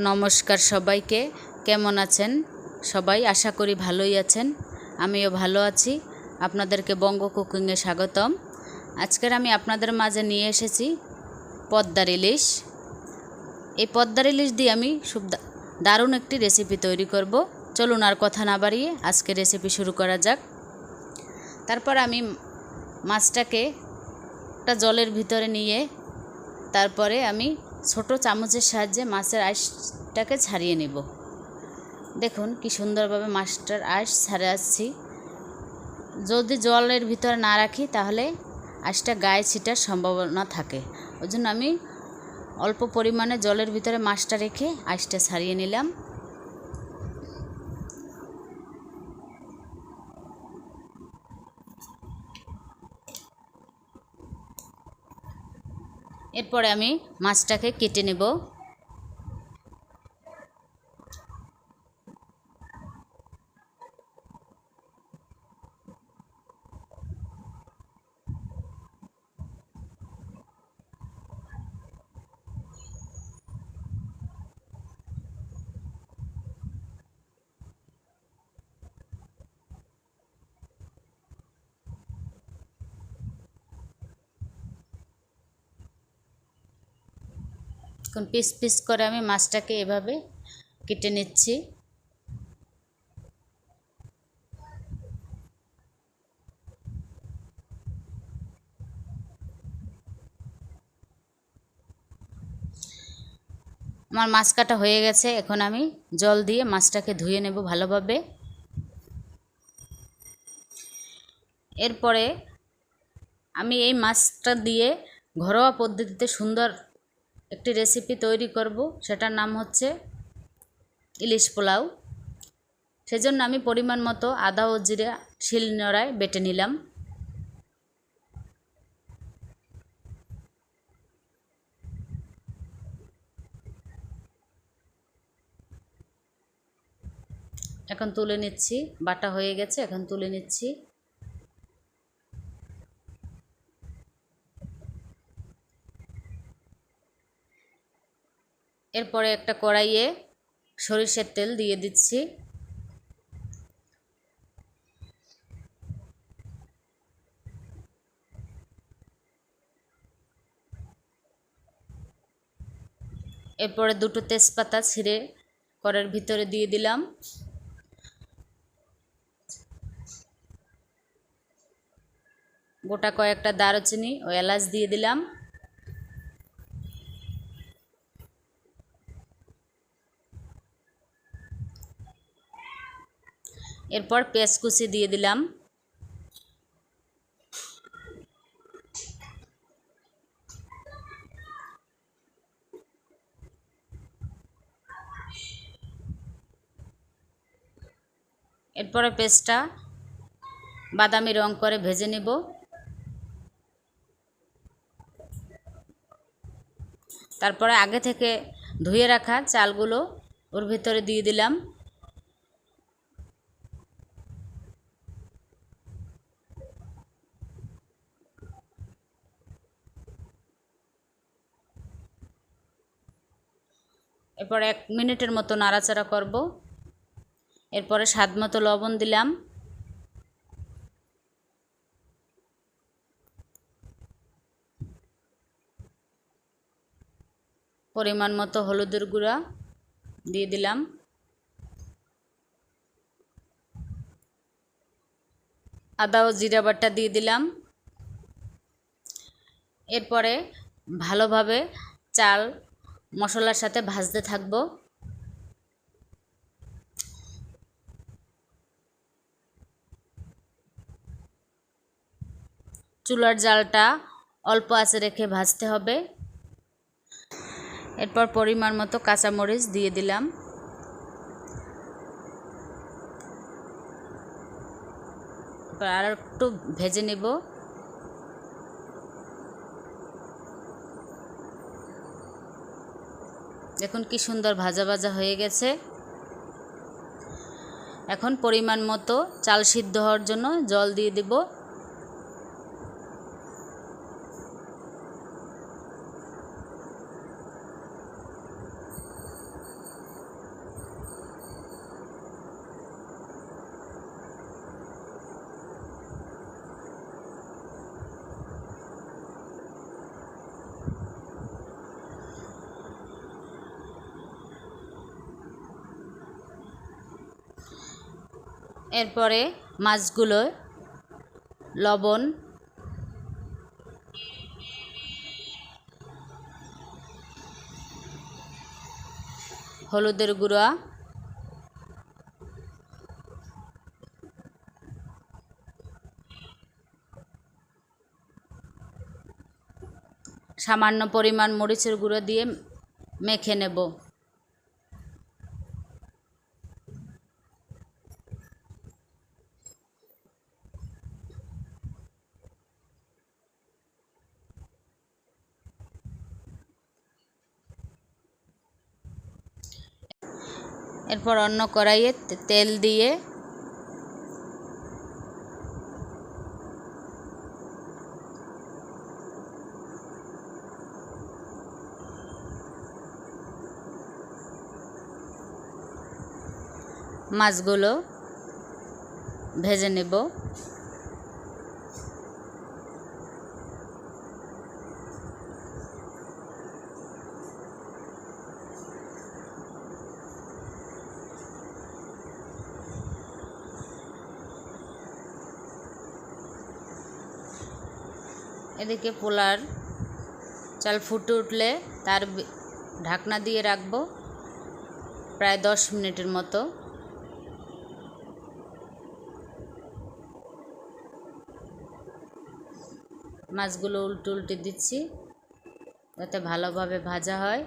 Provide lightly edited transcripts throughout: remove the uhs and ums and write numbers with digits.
নমস্কার সবাইকে। কেমন আছেন সবাই? আশা করি ভালোই আছেন, আমিও ভালো আছি। আপনাদেরকে বঙ্গ কুকিংয়ে স্বাগতম। আজকের আমি আপনাদের মাঝে নিয়ে এসেছি পদ্মার ইলিশ। এই পদ্মার ইলিশ দিয়ে আমি খুব দারুণ একটি রেসিপি তৈরি করব। চলুন আর কথা না বাড়িয়ে আজকে রেসিপি শুরু করা যাক। তারপর আমি মাছটাকে একটা জলের ভিতরে নিয়ে তারপরে আমি ছোট চামচের সাহায্যে মাছের আঁশটাকে ছাড়িয়ে নেব। দেখুন কি সুন্দরভাবে মাছটার আঁশ ছাড়াচ্ছি। যদি জলের ভিতরে না রাখি তাহলে আঁশটা গায়ে ছিটার সম্ভাবনা থাকে। ওই জন্য আমি অল্প পরিমাণে জলের ভিতরে মাছটা রেখে আঁশটা ছাড়িয়ে নিলাম। এরপরে আমি মাছটাকে কেটে নেব। এখন পিস পিস করে আমি মাছটাকে এভাবে কেটে নিচ্ছি। আমার মাছ কাটা হয়ে গেছে। এখন আমি জল দিয়ে মাছটাকে ধুয়ে নেব ভালোভাবে। এরপরে আমি এই মাছটা দিয়ে ঘরোয়া পদ্ধতিতে সুন্দর একটি রেসিপি তৈরি করব। সেটার নাম হচ্ছে ইলিশ পোলাও। সেজন্য আমি পরিমাণ মতো আদা ও জিরা শিলনোড়ায় বেটে নিলাম। এখন তুলে নিচ্ছি। বাটা হয়ে গেছে, এখন তুলে নিচ্ছি। এরপরে একটা কড়াইয়ে সরিষার তেল দিয়ে দিচ্ছি। এরপরে দুটো তেজপাতা ছিঁড়ে কড়াইয়ের ভিতরে দিয়ে দিলাম। গোটা কয়েকটা দারুচিনি ও এলাচ দিয়ে দিলাম। এরপর পেঁয়াজ কুচি দিয়ে দিলাম। এরপরে পেঁয়াজটা বাদামি রং করে ভেজে নেব। তারপরে আগে থেকে ধুয়ে রাখা চালগুলো ওর ভিতরে দিয়ে দিলাম। এরপর 1 মিনিটের মতো নাড়াচাড়া করব। এরপরে স্বাদ মতো লবণ দিলাম। পরিমাণ মতো হলুদের গুঁড়া দিয়ে দিলাম। আদা ও জিরা বাটা দিয়ে দিলাম। এরপরে ভালোভাবে চাল মশলার সাথে ভাজতে থাকব। চুলার জালটা অল্প আঁচে রেখে ভাজতে হবে। এরপর পরিমাণ মতো কাঁচামরিচ দিয়ে দিলাম। এরপর আর একটু ভেজে নেব। দেখুন কি সুন্দর ভাজা ভাজা হয়ে গেছে। এখন পরিমাণ মতো চাল সিদ্ধ হওয়ার জন্য জল দিয়ে দেব। এরপরে মাছগুলো লবণ, হলুদের গুঁড়া, সামান্য পরিমাণ মরিচের গুঁড়ো দিয়ে মেখে নেব। এরপর অন্য কড়াইয়ে তেল দিয়ে মাছগুলো ভেজে নেব। এদিকে পোলার চাল ফুটে উঠলে তার ঢাকনা দিয়ে রাখবো প্রায় 10 মিনিটের মতো। মাছগুলো উল্টে দিচ্ছি যাতে ভালোভাবে ভাজা হয়।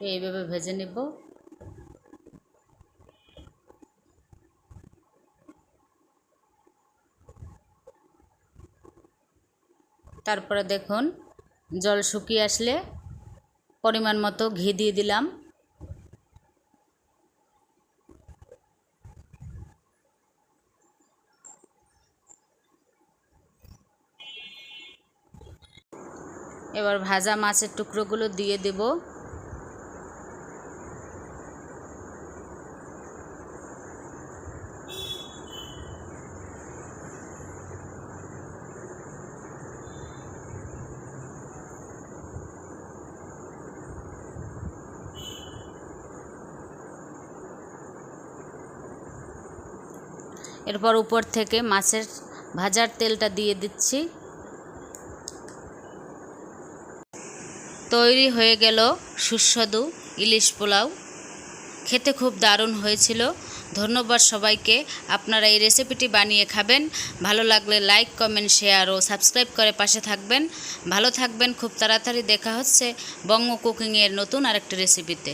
এইভাবে ভেজে নেব। তারপরে দেখুন জল শুকিয়ে আসলে পরিমাণ মতো ঘি দিয়ে দিলাম। এবার ভাজা মাছের টুকরোগুলো দিয়ে দেব। এরপর উপর থেকে মাছের ভাজার তেলটা দিয়ে দিচ্ছি। তৈরি হয়ে গেল সুস্বাদু ইলিশ পোলাও। খেতে খুব দারুণ হয়েছিল। ধন্যবাদ সবাইকে। আপনারা এই রেসিপিটি বানিয়ে খাবেন। ভালো লাগলে লাইক, কমেন্ট, শেয়ার ও সাবস্ক্রাইব করে পাশে থাকবেন। ভালো থাকবেন। খুব তাড়াতাড়ি দেখা হচ্ছে বঙ্গ কুকিংয়ের নতুন আরেকটি রেসিপিতে।